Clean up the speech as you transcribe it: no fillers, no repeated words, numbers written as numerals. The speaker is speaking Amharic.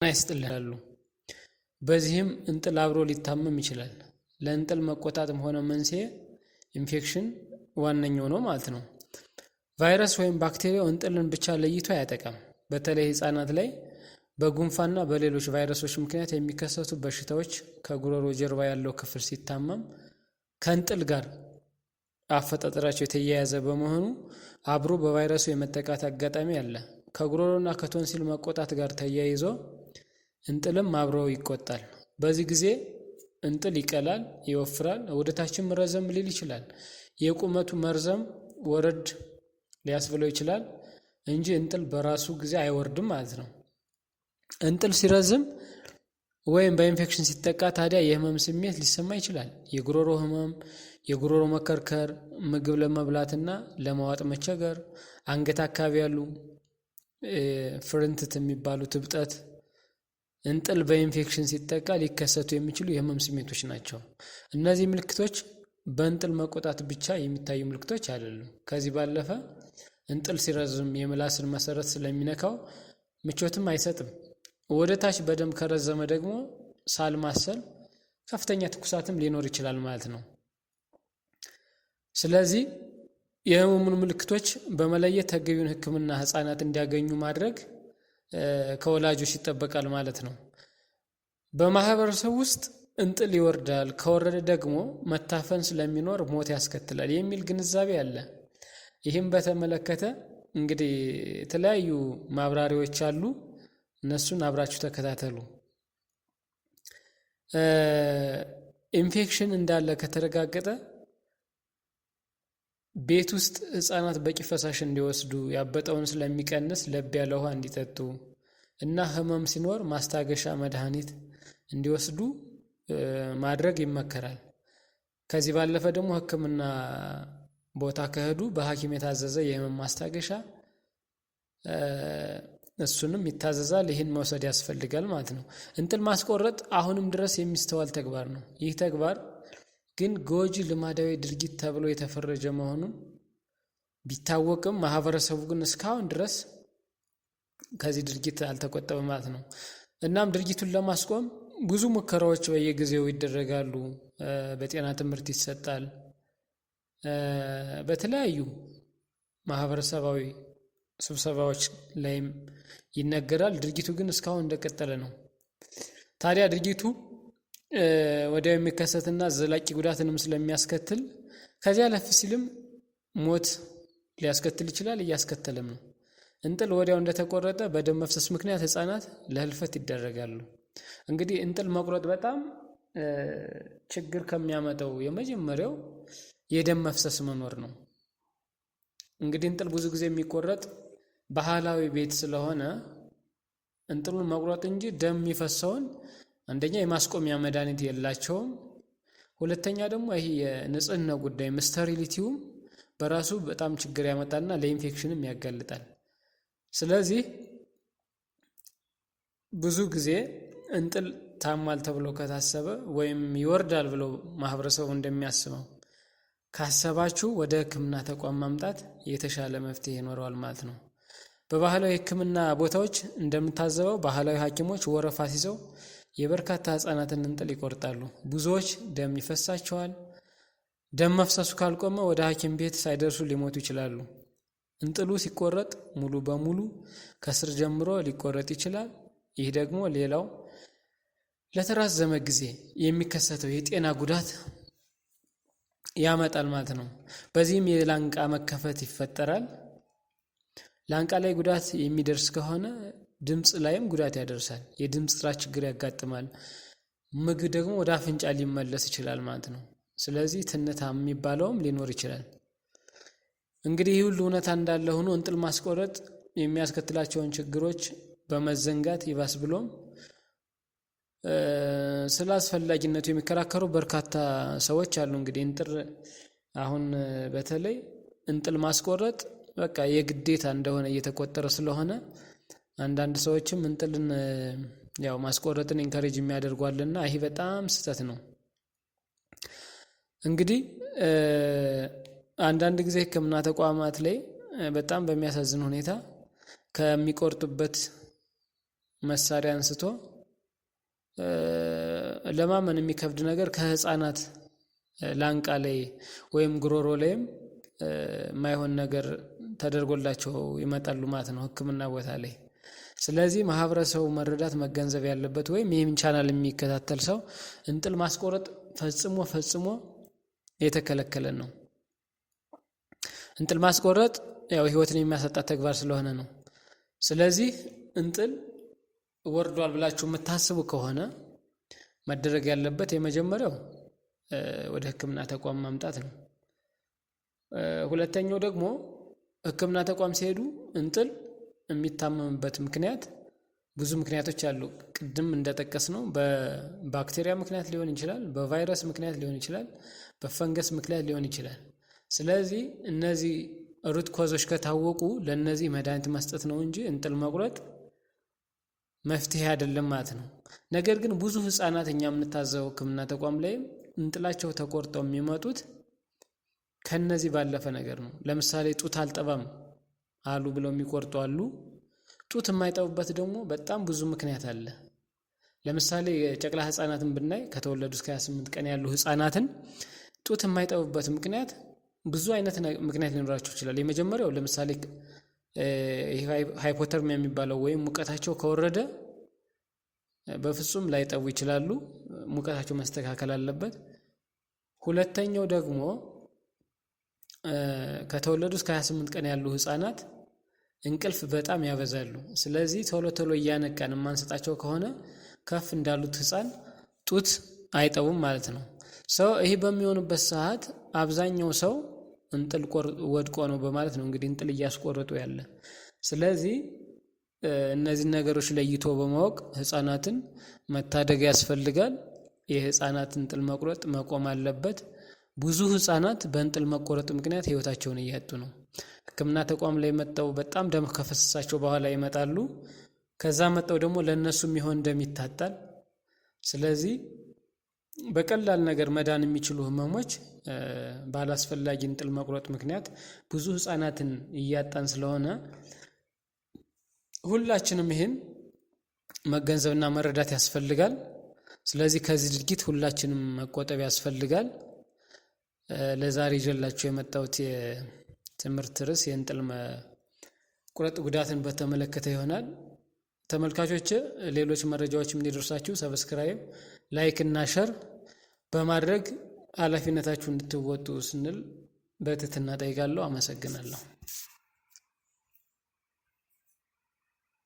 ይስጥልሃሉ። በዚህም እንጥል አብሮ ሊታመም ይችላል። ለእንጥል መቆጣትም ሆነ መንስኤ ኢንፌክሽን ዋነኛው ነው ማለት ነው። ቫይረስ ወይም ባክቴሪያው እንጥልን ብቻ ለይቶ አያጠቃም። በተለይ ህፃናት ላይ በጉንፋንና በሌሎች ቫይረሶች ምክንያት የሚከሰቱ በሽታዎች ከጉሮሮ ጀርባ ያለው ክፍል ሲታመም ከእንጥል ጋር አፈጣጠራቸው የተያያዘ በመሆኑ አብሮ በቫይረሱ የመጠቃት አጋጣሚ አለ። ከጉሮሮና ከቶንሲል መቆጣት ጋር ተያይዞ እንጥልም አብሮ ይቆጣል። በዚህ ጊዜ እንጥል ይቀላል፣ ይወፍራል፣ ወደታችም ረዘም ሊል ይችላል። የቁመቱ መርዘም ወረድ ሊያስብለው ይችላል እንጂ እንጥል በራሱ ጊዜ አይወርድም ማለት ነው። እንጥል ሲረዝም ወይም በኢንፌክሽን ሲጠቃ ታዲያ የህመም ስሜት ሊሰማ ይችላል። የጉሮሮ ህመም፣ የጉሮሮ መከርከር፣ ምግብ ለመብላትና ለማዋጥ መቸገር፣ አንገት አካባቢ ያሉ ፍርንትት የሚባሉት እብጠት እንጥል በኢንፌክሽን ሲጠቃ ሊከሰቱ የሚችሉ የህመም ስሜቶች ናቸው። እነዚህ ምልክቶች በእንጥል መቆጣት ብቻ የሚታዩ ምልክቶች አይደሉም። ከዚህ ባለፈ እንጥል ሲረዝም የምላስን መሰረት ስለሚነካው ምቾትም አይሰጥም። ወደ ታች በደንብ ከረዘመ ደግሞ ሳል ማሰል፣ ከፍተኛ ትኩሳትም ሊኖር ይችላል ማለት ነው። ስለዚህ የህመሙን ምልክቶች በመለየት ተገቢውን ሕክምና ህፃናት እንዲያገኙ ማድረግ ከወላጆች ይጠበቃል ማለት ነው። በማህበረሰብ ውስጥ እንጥል ይወርዳል፣ ከወረደ ደግሞ መታፈን ስለሚኖር ሞት ያስከትላል የሚል ግንዛቤ አለ። ይህም በተመለከተ እንግዲህ የተለያዩ ማብራሪያዎች አሉ። እነሱን አብራችሁ ተከታተሉ። ኢንፌክሽን እንዳለ ከተረጋገጠ ቤት ውስጥ ህፃናት በቂ ፈሳሽ እንዲወስዱ፣ ያበጠውን ስለሚቀንስ ለብ ያለ ውሃ እንዲጠጡ እና ህመም ሲኖር ማስታገሻ መድኃኒት እንዲወስዱ ማድረግ ይመከራል። ከዚህ ባለፈ ደግሞ ህክምና ቦታ ከሄዱ በሐኪም የታዘዘ የህመም ማስታገሻ እሱንም ይታዘዛል። ይህን መውሰድ ያስፈልጋል ማለት ነው። እንጥል ማስቆረጥ አሁንም ድረስ የሚስተዋል ተግባር ነው። ይህ ተግባር ግን ጎጂ ልማዳዊ ድርጊት ተብሎ የተፈረጀ መሆኑን ቢታወቅም ማህበረሰቡ ግን እስካሁን ድረስ ከዚህ ድርጊት አልተቆጠበም ማለት ነው። እናም ድርጊቱን ለማስቆም ብዙ ሙከራዎች በየጊዜው ይደረጋሉ። በጤና ትምህርት ይሰጣል። በተለያዩ ማህበረሰባዊ ስብሰባዎች ላይም ይነገራል። ድርጊቱ ግን እስካሁን እንደቀጠለ ነው። ታዲያ ድርጊቱ ወዲያው የሚከሰትና ዘላቂ ጉዳትንም ስለሚያስከትል ከዚያ አለፍ ሲልም ሞት ሊያስከትል ይችላል፣ እያስከተለም ነው። እንጥል ወዲያው እንደተቆረጠ በደም መፍሰስ ምክንያት ህፃናት ለህልፈት ይዳረጋሉ። እንግዲህ እንጥል መቁረጥ በጣም ችግር ከሚያመጣው የመጀመሪያው የደም መፍሰስ መኖር ነው። እንግዲህ እንጥል ብዙ ጊዜ የሚቆረጥ ባህላዊ ቤት ስለሆነ እንጥሉን መቁረጥ እንጂ ደም የሚፈሰውን አንደኛ የማስቆሚያ መድኃኒት የላቸውም። ሁለተኛ ደግሞ ይሄ የንጽህና ጉዳይ ስቴሪሊቲውም በራሱ በጣም ችግር ያመጣና ለኢንፌክሽንም ያጋልጣል። ስለዚህ ብዙ ጊዜ እንጥል ታሟል ተብሎ ከታሰበ ወይም ይወርዳል ብሎ ማህበረሰቡ እንደሚያስበው ካሰባችሁ ወደ ህክምና ተቋም ማምጣት የተሻለ መፍትሄ ይኖረዋል ማለት ነው። በባህላዊ ህክምና ቦታዎች እንደምታዘበው ባህላዊ ሐኪሞች ወረፋ ሲይዘው የበርካታ ህፃናትን እንጥል ይቆርጣሉ። ብዙዎች ደም ይፈሳቸዋል። ደም መፍሰሱ ካልቆመ ወደ ሐኪም ቤት ሳይደርሱ ሊሞቱ ይችላሉ። እንጥሉ ሲቆረጥ ሙሉ በሙሉ ከስር ጀምሮ ሊቆረጥ ይችላል። ይህ ደግሞ ሌላው ለተራዘመ ጊዜ የሚከሰተው የጤና ጉዳት ያመጣል ማለት ነው። በዚህም የላንቃ መከፈት ይፈጠራል። ላንቃ ላይ ጉዳት የሚደርስ ከሆነ ድምፅ ላይም ጉዳት ያደርሳል። የድምፅ ጥራት ችግር ያጋጥማል። ምግብ ደግሞ ወደ አፍንጫ ሊመለስ ይችላል ማለት ነው። ስለዚህ ትንታ የሚባለውም ሊኖር ይችላል። እንግዲህ ይህ ሁሉ እውነታ እንዳለ ሆኖ እንጥል ማስቆረጥ የሚያስከትላቸውን ችግሮች በመዘንጋት ይባስ ብሎም ስለ አስፈላጊነቱ የሚከራከሩ በርካታ ሰዎች አሉ። እንግዲህ እንጥል አሁን በተለይ እንጥል ማስቆረጥ በቃ የግዴታ እንደሆነ እየተቆጠረ ስለሆነ አንዳንድ ሰዎችም እንጥልን ያው ማስቆረጥን ኢንካሬጅ የሚያደርጓልና ይሄ በጣም ስህተት ነው። እንግዲህ አንዳንድ ጊዜ ህክምና ተቋማት ላይ በጣም በሚያሳዝን ሁኔታ ከሚቆርጡበት መሳሪያ አንስቶ ለማመን የሚከብድ ነገር ከህፃናት ላንቃ ላይ ወይም ጉሮሮ ላይም የማይሆን ነገር ተደርጎላቸው ይመጣሉ ማለት ነው ህክምና ቦታ ላይ። ስለዚህ ማህበረሰቡ መረዳት መገንዘብ ያለበት ወይም ይህን ቻናል የሚከታተል ሰው እንጥል ማስቆረጥ ፈጽሞ የተከለከለ ነው። እንጥል ማስቆረጥ ያው ህይወትን የሚያሳጣ ተግባር ስለሆነ ነው። ስለዚህ እንጥል ወርዷል ብላችሁ የምታስቡ ከሆነ መደረግ ያለበት የመጀመሪያው ወደ ህክምና ተቋም ማምጣት ነው። ሁለተኛው ደግሞ ህክምና ተቋም ሲሄዱ እንጥል የሚታመምበት ምክንያት ብዙ ምክንያቶች አሉ። ቅድም እንደጠቀስነው በባክቴሪያ ምክንያት ሊሆን ይችላል፣ በቫይረስ ምክንያት ሊሆን ይችላል፣ በፈንገስ ምክንያት ሊሆን ይችላል። ስለዚህ እነዚህ ሩት ኮዞች ከታወቁ ለነዚህ መድኃኒት መስጠት ነው እንጂ እንጥል መቁረጥ መፍትሄ አይደለም ማለት ነው። ነገር ግን ብዙ ህፃናት እኛ የምንታዘው ህክምና ተቋም ላይ እንጥላቸው ተቆርጠው የሚመጡት ከነዚህ ባለፈ ነገር ነው። ለምሳሌ ጡት አልጠባም አሉ ብለው የሚቆርጡ አሉ። ጡት የማይጠቡበት ደግሞ በጣም ብዙ ምክንያት አለ። ለምሳሌ የጨቅላ ህፃናትን ብናይ ከተወለዱ እስከ 28 ቀን ያሉ ህፃናትን ጡት የማይጠቡበት ምክንያት ብዙ አይነት ምክንያት ሊኖራቸው ይችላል። የመጀመሪያው ለምሳሌ ሃይፖተርሚያ የሚባለው ወይም ሙቀታቸው ከወረደ በፍጹም ላይጠቡ ይችላሉ። ሙቀታቸው መስተካከል አለበት። ሁለተኛው ደግሞ ከተወለዱ እስከ 28 ቀን ያሉ ህፃናት እንቅልፍ በጣም ያበዛሉ። ስለዚህ ቶሎ እያነቃን ማንሰጣቸው ከሆነ ከፍ እንዳሉት ህፃን ጡት አይጠቡም ማለት ነው። ይሄ በሚሆንበት ሰዓት አብዛኛው ሰው እንጥል ወድቆ ነው በማለት ነው እንግዲህ እንጥል እያስቆረጡ ያለ። ስለዚህ እነዚህ ነገሮች ለይቶ በማወቅ ህፃናትን መታደግ ያስፈልጋል። የህፃናት እንጥል መቁረጥ መቆም አለበት። ብዙ ህፃናት በእንጥል መቆረጥ ምክንያት ህይወታቸውን እያጡ ነው። ህክምና ተቋም ላይ መጣው በጣም ደም ከፈሰሳቸው በኋላ ይመጣሉ። ከዛ መጣው ደግሞ ለነሱ የሚሆን ደም ይታጣል። ስለዚህ በቀላል ነገር መዳን የሚችሉ ህመሞች ባላስፈላጊ እንጥል መቁረጥ ምክንያት ብዙ ህፃናትን እያጣን ስለሆነ ሁላችንም ይሄን መገንዘብና መረዳት ያስፈልጋል። ስለዚህ ከዚህ ድርጊት ሁላችንም መቆጠብ ያስፈልጋል። ለዛሬ ይዤላችሁ የመጣሁት የትምህርት ርዕስ የእንጥል መቁረጥ ጉዳትን በተመለከተ ይሆናል። ተመልካቾች ሌሎች መረጃዎችም እንዲደርሳችሁ ሰብስክራይብ፣ ላይክ እና ሼር በማድረግ ኃላፊነታችሁን እንድትወጡ ስንል በትህትና ጠይቃለሁ። አመሰግናለሁ።